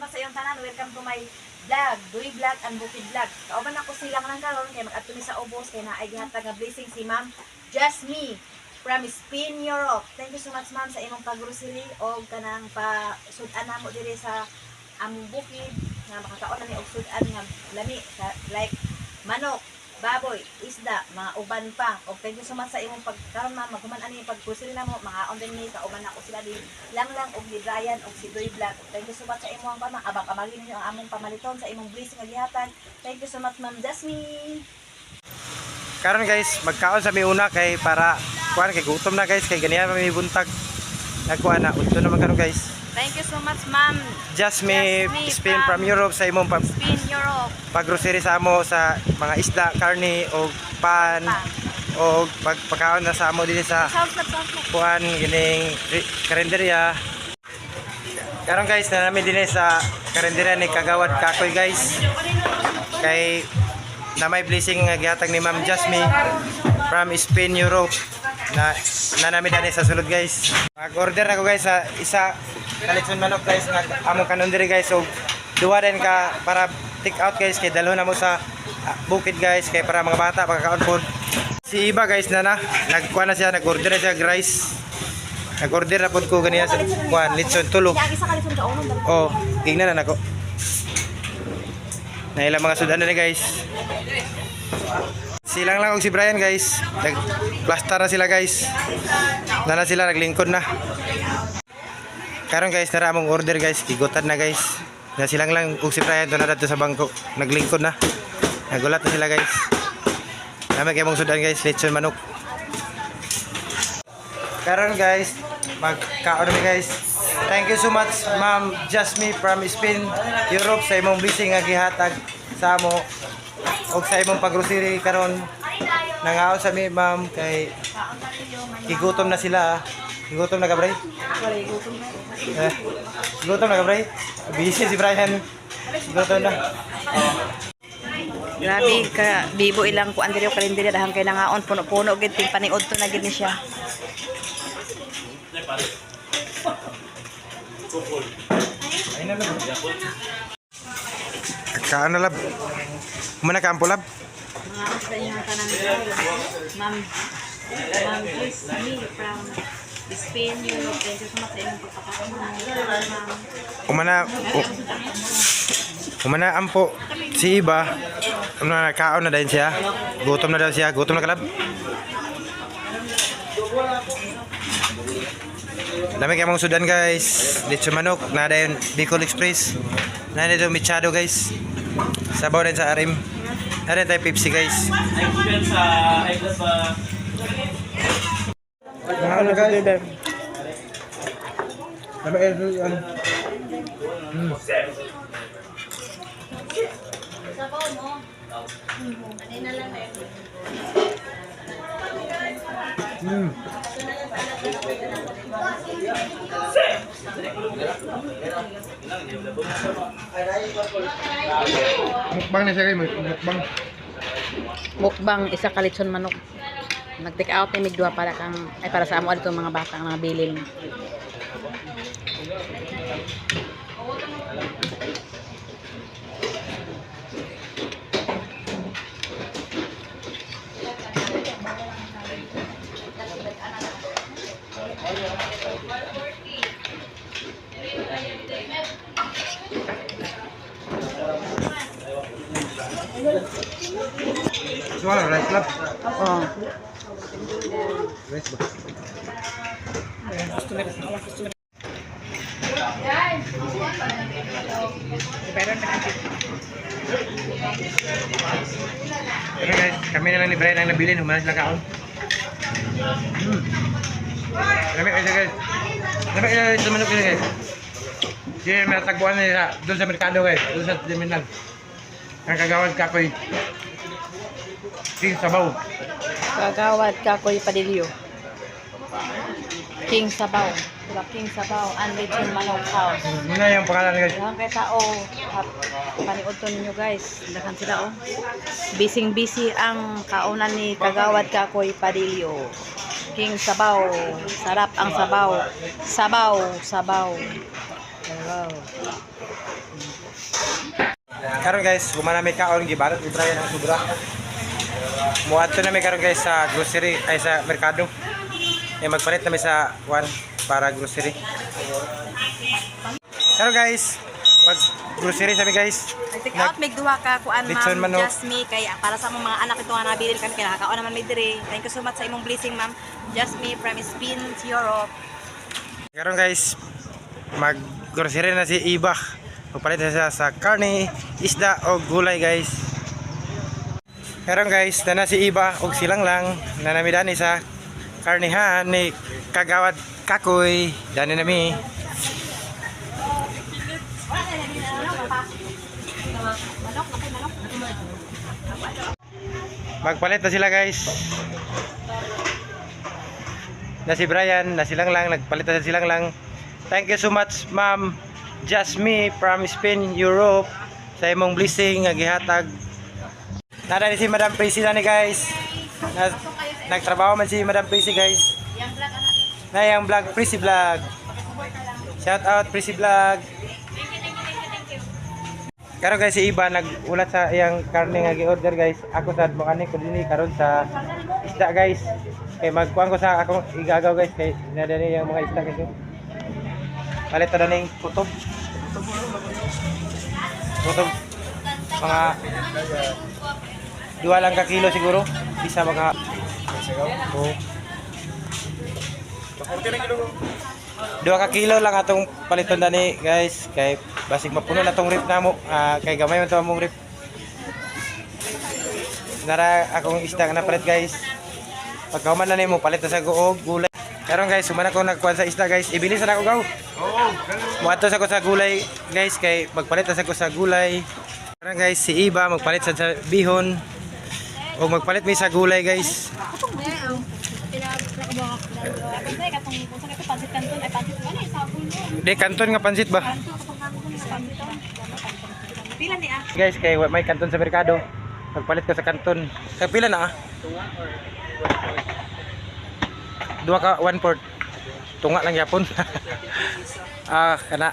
much sa iyong tanan. Welcome to my vlog, Duy Vlog and Bukid Vlog. Kauban ako silang nang karon kay mag-atuli sa ubos kay naay gihatag nga blessing si Ma'am Jasmine from Spain, Europe. Thank you so much ma'am sa imong pag-grocery o kanang pa-sudan namo diri sa among bukid nga makakaon na ni og sudan nga lami like manok, baboy, isda, mga uban pa. O thank you so much sa imong pagkaron ma'am, maghuman ani pag-grocery namo, mga on din ni kauban ako sila di lang og ni Brian og si Duy Vlog. Thank you so much sa imong pamang abang-abangin niyo ang among pamaliton sa imong blessing nga gihatag. Thank you so much ma'am Jasmine. Karon guys, magkaon sa miuna kay para kuan kay gutom na guys kay ganiya may buntag. Nagkuan na udto naman karon guys. Thank you so much ma'am Jasmine Spain from Europe sa imong Spain, Europe. pag-grocery sa amo sa mga isda, karne o pan o pagpakaon na sa amo dinhi sa kuan gining karinderya. Karon guys, na namin dinhi sa karinderya ni Kagawad Kakoy guys. Kay na may blessing nga gihatag ni Ma'am Jasmine from Spain, Europe. Na namin dani sa sulod guys. Mag-order ako guys sa isa kalitson manok guys nga among kanon diri guys. So duha din ka para take out guys kay dalhon na mo sa bukid guys kay para mga bata pagkakaon pod. Si Iba guys na nagkuha na siya, nag-order na siya rice. Nag-order na pod ko ganiya sa kuan litson tulo. Oh, tingnan na nako. Na ilang mga sudan na guys. Silang lang og si Brian guys. Nag-plaster na sila guys. Nana sila naglingkod na. Karon guys nara among order guys, kigutan na guys. Na silang lang og si Brian to na dito sa bangko. Naglingkod na. Nagulat na sila guys. Nami kay mong sudan guys, lechon manok. Karon guys, magkaon mi guys. Thank you so much Ma'am Jasmine from Spain, Europe sa imong blessing nga gihatag sa amo og sa imong pag-grocery karon. Nangaon sa mi ma'am kay gigutom na sila. Gigutom na ka Bray? Gigutom na ka Bray? Busy si Brian. Gigutom na. Grabe ka bibo ilang kuan diri karinderya dahang kay nangaon puno-puno gid ting paniud to na gid ni siya. Kaan na lab. Muna ka ampo lab. Mga sa inyong tanan Ma'am Jasmine from Spain, Europe. Thank you so much sa inyong pagpapakaon ma'am. Umana ampo si Iba. Nakaon na din siya. Gutom na daw siya. Gutom na kalab. Dami kayo mga sudan guys. Lechon manok. Nada yung Bicol Express. Nada yung Michado guys. Sabaw din sa Arim. Nada tayo Pepsi guys. Ano guys? Dami kayo Sabaw mo. Ano na lang eh. Mukbang na siya kayo. Mukbang. Mukbang isa kalitson manok. Nag-take out ni migdua para para sa amo adto mga bata mga bilin. Suara rice lab. Oh. Rice ba? Pero guys, kami na lang ni Brian ang nabilin. Humanas lang kaon. Dami kayo guys. Dami kayo sa manok nila guys. Hindi may tagpuan nila doon sa merkado guys. Doon sa terminal. Ang Kagawad Kakoy. King Sabaw. Kagawad Kakoy Padilyo. King Sabaw. Diba? King Sabaw and Lechon Manok House. Muna yung pangalan guys. Dahan kay tao. Paniod to ninyo guys. Dahan sila oh. Busy ang kaunan ni Kagawad Kakoy Padilyo. King Sabaw. Sarap ang sabaw. Sabaw. Sabaw. Wow. Karon guys, gumana may kaon gibalot ni Brian ang sobra. Muadto na may karon guys sa grocery ay sa merkado. Magpalit na may sa para grocery. Karon guys, pag grocery sa mi guys. Take out mig duha ka kuan Lechon ma'am manok. Just Me kay para sa among mga anak ito nga nabilin kami kay nakakaon naman mi diri. Thank you so much sa imong blessing ma'am. Just Me from Spain, Europe. Karon guys, mag grocery na si Iba. Magpalit na siya sa karne, isda o gulay guys. Karon guys, na si Iba og silang lang nanamidani sa karnihan ni Kagawad Kakoy. Dani nami. Magpalit na sila guys. Na si Brian, na silang lang, nagpalit na silang lang. Thank you so much Ma'am Just Me from Spain, Europe sa imong blessing nga gihatag. Nada ni si Madam Prissy na ni guys. Nagtrabaho man si Madam Prissy guys. Na yang vlog Prissy Vlog. Shout out Prissy Vlog. Karon guys si Iba nagulat sa iyang karne nga gi-order guys. Ako sad mo ani ko dinhi karon sa isda guys. Kay magkuan ko sa akong igagaw guys kay nadani yung mga isda guys. Palit na ning kutob. Kutob. Mga 2 lang ka kilo siguro. Isa mga oh. 2 ka kilo lang atong paliton dani guys kay basig mapuno na tong rip namo kay gamay man to among rip. Nara akong isda nga napalit guys. Pagkahuman na nimo palit na sa guog gulay. Karon guys, sumana ko nagkuan sa isda guys. Ibilis na ako gaw. Oo. Muadto sa ko sa gulay guys kay magpalit na sa ko sa gulay. Karon guys, si Iba magpalit sa bihon. O magpalit mi sa gulay guys. Di kanton nga pansit ba? Pila ni ah? Guys, kay may kanton sa merkado. Magpalit ko sa kanton. Kay pila na ah? 2 ka 1/4. Tunga lang yapon. Kana.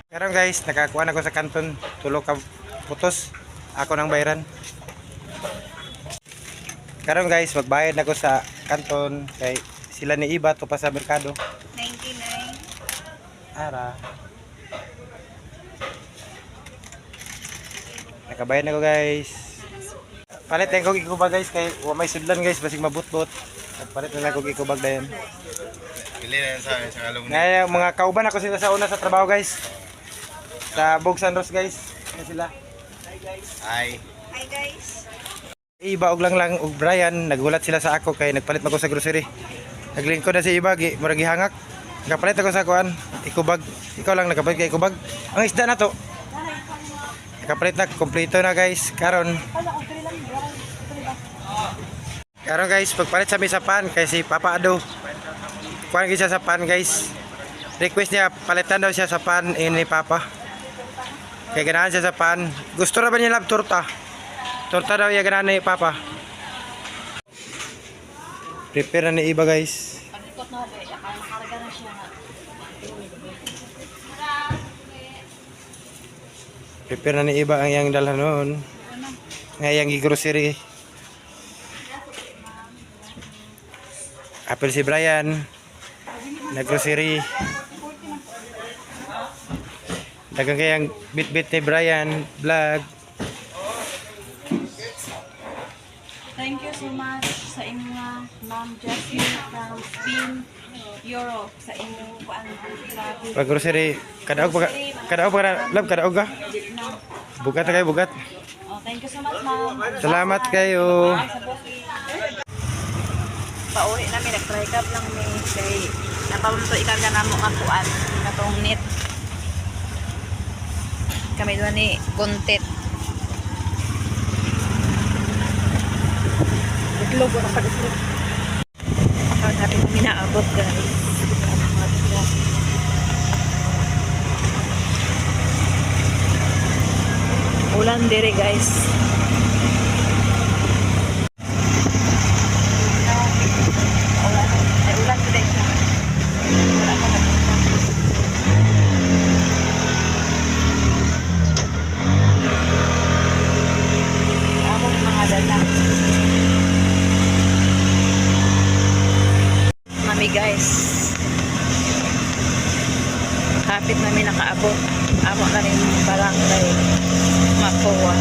Karon guys, nakakuha na ko sa kanton 3 ka putos. Ako nang bayaran. Karon guys, magbayad na ko sa kanton kay sila ni Iba to pa sa merkado. 99. Ara. Nakabayad na ko guys. Palit na ko ikubag guys kay wa may sudlan guys basig mabutbot. Palit na ko ikubag dayon. Pili na yan sa alumni. Ngayon mga kauban ako sila sa una sa trabaho guys. Sa Bugsan Ros guys. Yan sila. Ay. Hi guys. Iba og lang og Brian nagulat sila sa ako kay nagpalit ako sa grocery. Naglingkod na si Iba murag gihangak. Nakapalit ako sa kuan ikubag. Ikaw lang nakapalit kay ikubag. Ang isda na to. Nakapalit na kompleto na guys. Karon guys, pagpalit sa mi sa pan kay si Papa Ado. Kuan gyud siya sa pan guys. Request niya palitan daw siya sa pan ni Papa. Kaya ganahan siya sa pan. Gusto na ba niya lab torta? Torta daw yung ganahan ni Papa. Prepare na ni Iba guys. Pagikot na ba, makarga na siya. Prepare na ni Iba ang iyang dalhan noon. Ngayang grocery. Apel si Brian. Nag-grocery. Dagang kayang bit-bit ni Brian vlog. Thank you so much sa inyong Ma'am Jasmine from Spain, Europe sa inyong grabe. Pag grocery, kadaog pa love kadaog ka. Bugat na kayo bugat. Oh, thank you so much Ma'am. Salamat kayo. Pauwi namin, nag-try up lang ni kay napamto ikaga na mo nga kuan katong net. Kami doon ni content. Itlog na pag itlog. Ang natin kami naabot guys. Ulan dire guys. Ulan dire siya. Wala pa nagpunta. Kapit namin nakaabot. Amo na rin barangay Mapoa.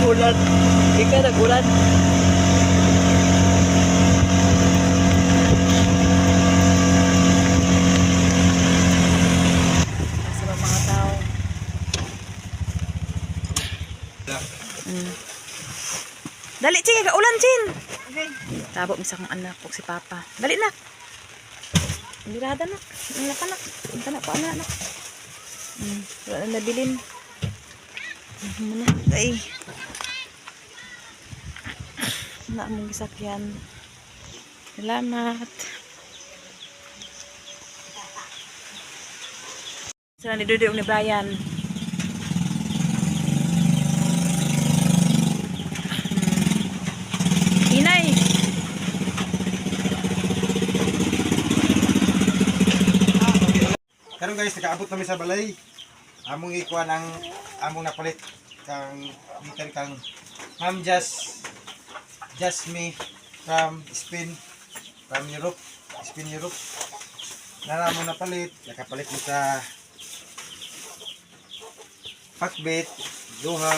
Ulan. Ika nag-ulan. Nasa ba mga tao? Dali, Cing. Ulan, Cing. Tabo, misa kong anak o si Papa. Dali, nak. Birada, nak. Anak, anak. Ito na po, anak. Wala na nabilin. Ay. Wala mong gisakyan. Salamat. Sila ni Dudong ni Brian. Inay. Karon guys, nakaabot kami sa balay. Among ikuan ang among napalit kang gikan kang Ma'am Just Me from Europe, Spain Europe. Nara mo napalit, nakapalit mo sa pakbet, duha,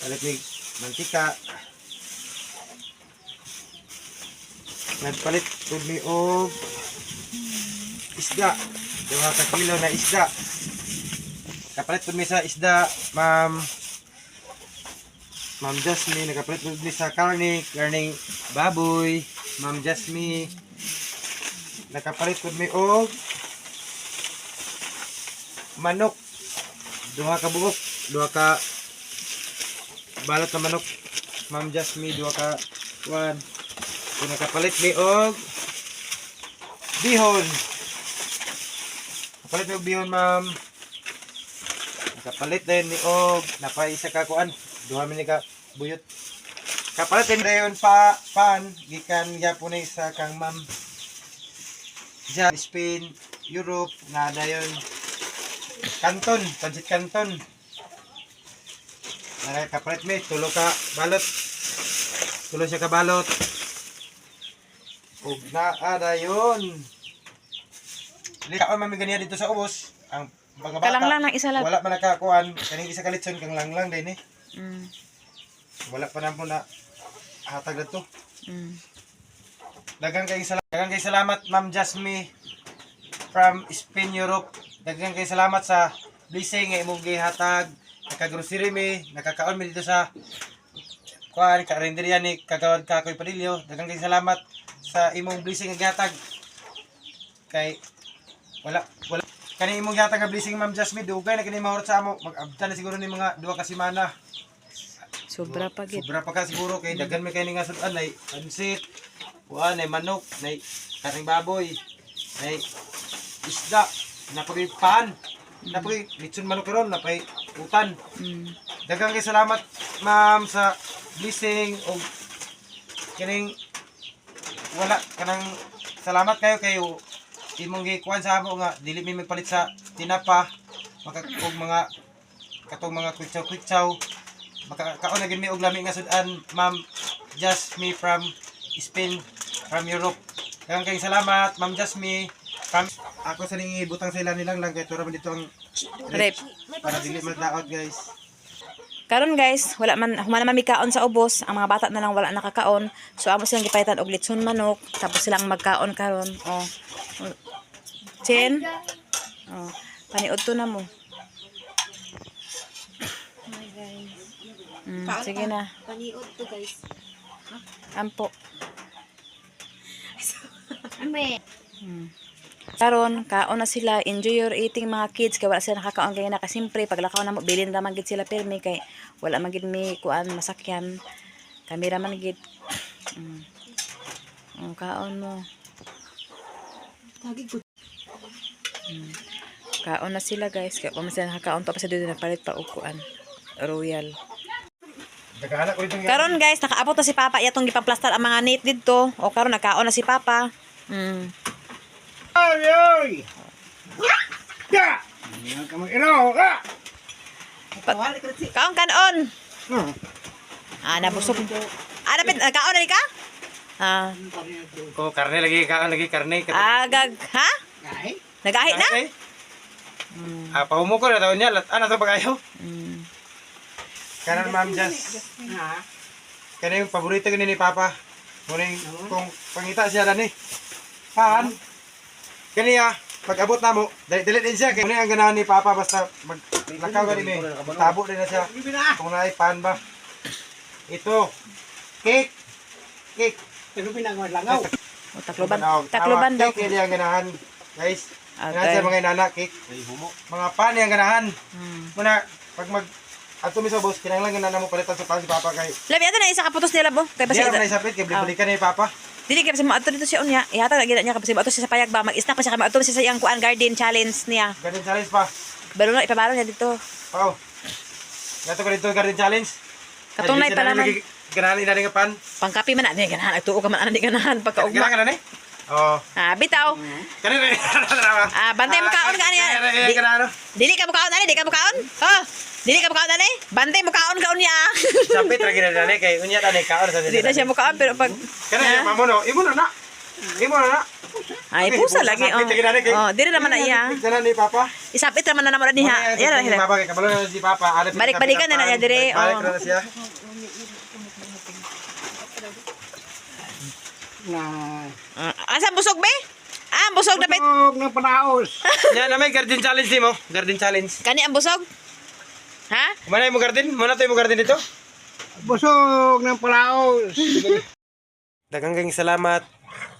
palit ni mantika. Nagpalit pud mi og isda. Duha ka kilo na isda. Kapalit pud mi sa isda, Ma'am Jasmine. Nakapalit pud mi sa karning baboy, Ma'am Jasmine. Nakapalit pud mi og manok. Duha ka buok, duha ka balot na manok, Ma'am Jasmine. Duha ka kuan. Nakapalit mi og bihon. Nakapalit mi og bihon, Ma'am. Nakapalit din mi og napaisa ka kuan. Duha mi ka buyot. Kapalit din dayon pan gikan gyapon ni sa kang Ma'am Spain, Europe na dayon kanton, pancit kanton. Nakapalit mi tulo ka balot. Tulo siya ka balot. Ug naa dayon. Likaon man mi ganiya dito sa ubos. Ang mga bata. Kalanglang ng isa lang. Wala man nakakuan kaning isa ka litson kang langlang din eh. Wala pa na po na hatag dito. Daghang kay salamat Ma'am Jasmine from Spain, Europe. Daghang kay salamat sa blessing nga imong gihatag. Naka-grocery mi, nakakaon mi dito sa kuan karinderya ni Kagawad Kakoy Padillo. Daghang kay salamat sa imong blessing nga gihatag. Kay wala kani imong gihatag nga blessing Ma'am Jasmine dugay na kini mahurot sa amo. Mag-abta na siguro ni mga 2 ka semana. Sobra pa gid. Sobra pa ka siguro kay daghan may kay nga sudan ay pansit, kuan ay manok, nay karning baboy, nay isda, napay pan, napay litson manok karon, napay utan. Daghang kay salamat Ma'am sa blessing og kining wala kanang salamat kayo imong gikuan sa amo nga dili mi magpalit sa tinapa og mga katong mga kwitsaw makakaon na gid mi og lami nga sudan Ma'am Jasmine from Spain, from Europe. Daghang kay salamat Ma'am Jasmine. Ako sa ning ibutang sila nilang lang kay tura man dito ang Rep. para dili magdaot guys. Karon guys, wala man humana man mi kaon sa ubos, ang mga bata na lang wala nakakaon. So amo silang gipalitan og litson manok, tapos silang magkaon karon. Oh. Chen. Oh, paniud to na mo. Sige na. Paniod to guys. Ampo. Ame. Karon, kaon na sila. Enjoy your eating mga kids. Kaya wala sila nakakaon kaya nakasimpre. Paglakaw na mo, bilin naman gid sila pirmi. Kay wala man gid mi kuan masakyan. Kamera man gid. Kaon mo. Kaon na sila guys. Kaya pa man sila nakakaon pa sa dito na palit pa og kuan. Royal. Daghan ko itong Karon guys, nakaabot na si Papa. Iyatong gipaplastar ang mga net dito. O karon nakaon na si Papa. Ay! Ya! Yan ka mag-iraw ka! Kaon kanon. Nabusog. Dapat kaon na ka? Ah, Ko karne lagi kaon lagi karne. agag, ha? Nagahi na? Paumo ko na taon niya. Ano to pagayo? Mm. Kanan Ma'am Jazz. Kani yung paborito ni Papa. Muning kung pangita siya dani. Pan. Kaniya pag-abot na mo, dili din siya kay muni ang ganahan ni Papa basta maglakaw gani ni. Tabo din na siya. Kung naay pan ba. Ito. Cake. Cake. Oh, takloban daw. Cake yan ang ganahan. Guys. Okay. Ganahan siya mga inana cake. Mga pan yung ganahan. Hmm. Muna pag at tumiso boss, kinahanglan ganahan mo palitan sa pan si Papa kay. Labi ato na isa kaputos nila bo. Kay Di basi. naman naisapit kay balikan ni Papa. Dili kay basi mo ato dito siya unya. Ihata na gina niya kapag ato siya sa payag ba mag-snack pa siya kay ato siya sa iyang kuan garden challenge niya. Garden challenge pa. Balo na ipabalo niya dito. Oo. Gato ko dito garden challenge. Katunay pa naman. Ganahan ina nga pan. Pangkapi man na ganahan atuo ka man ana di ganahan pagkaugma. Ganahan na ni. Oh. Bitaw. Kanina. Bantay mo kaon ka niya. Dili ka mo kaon ani, di ka mo kaon? Oh. Dili ka mo kaon ani? Bantay mo kaon niya. Sapit ra gina dali kay unya tani kaon sa. Di na siya mo kaon pero pag Kanina mamono, imo na. Imo na. ay pusa lagi. Oh, dili naman na iya. Ganahan ni Papa. Isapit naman na naman niya. Yan Si Papa kay kabalo na si Papa. Balik-balikan na na niya dire. Balik na siya. Asa busog be? Busog na bet. Ng panaos. Yan na may garden challenge mo. Garden challenge. Kani ang busog? Ha? Mana mo garden? Mana tayo mo garden dito? Busog ng panaos. Daghang salamat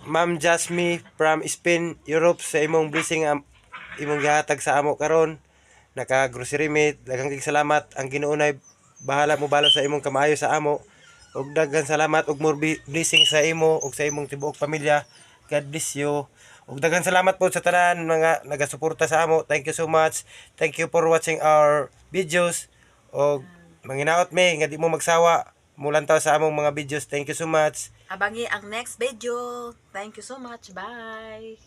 Ma'am Jasmine from Spain, Europe sa imong blessing imong gihatag sa amo karon. Naka grocery meat. Daghang salamat ang Ginoo nay bahala mo balo sa imong kamaayo sa amo. Ug daghang salamat ug more blessing sa imo ug sa imong tibuok pamilya. God bless you. Ug daghang salamat po sa tanan mga nagasuporta sa amo. Thank you so much. Thank you for watching our videos. Ug manginaot mi nga di mo magsawa mulantaw sa among mga videos. Thank you so much. Abangi ang next video. Thank you so much. Bye.